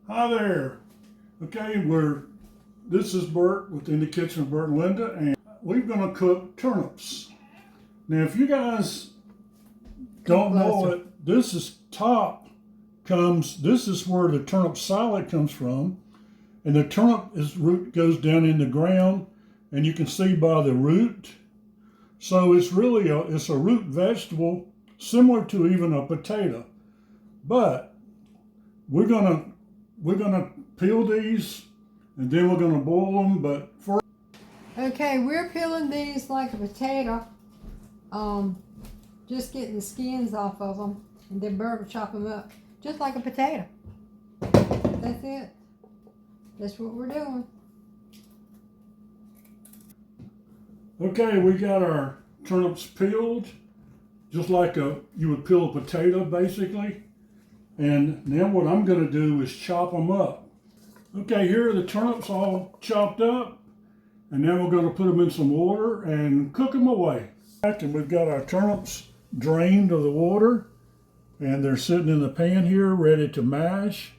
Hi there. Okay, this is Bert within the kitchen of Bert and Linda, and we're gonna cook turnips. Now, if you guys don't know it, this is where the turnip salad comes from, and the turnip root goes down in the ground, and you can see by the root. So it's really it's a root vegetable, similar to even a potato, but we're gonna peel these, and then we're gonna boil them. But first, okay, we're peeling these like a potato. Just getting the skins off of them, and then Bert will chop them up just like a potato. That's it. That's what we're doing. okay, we got our turnips peeled, just like you would peel a potato, basically. And now what I'm going to do is chop them up. Okay, here are the turnips all chopped up, and now we're going to put them in some water and cook them away. And we've got our turnips drained of the water, and they're sitting in the pan here ready to mash.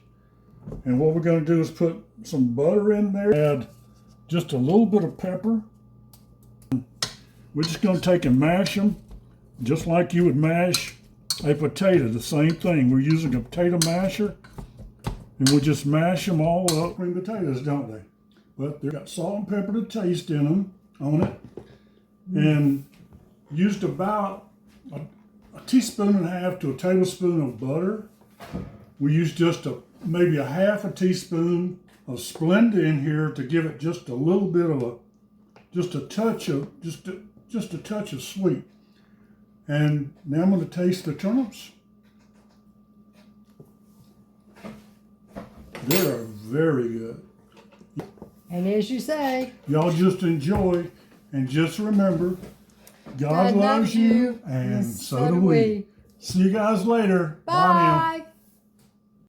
And what we're going to do is put some butter in there, add just a little bit of pepper. We're just going to take and mash them just like you would mash a potato, the same thing. We're using a potato masher, and we just mash them all up. Green potatoes, don't they? But they've got salt and pepper to taste in them on it, and used about a teaspoon and a half to a tablespoon of butter. We used just maybe a half a teaspoon of Splenda in here to give it just a little bit of just a touch of sweet. And now I'm going to taste the turnips. They are very good. And as you say, Y'all just enjoy, and just remember, God loves you, and so do we. See you guys later. Bye now.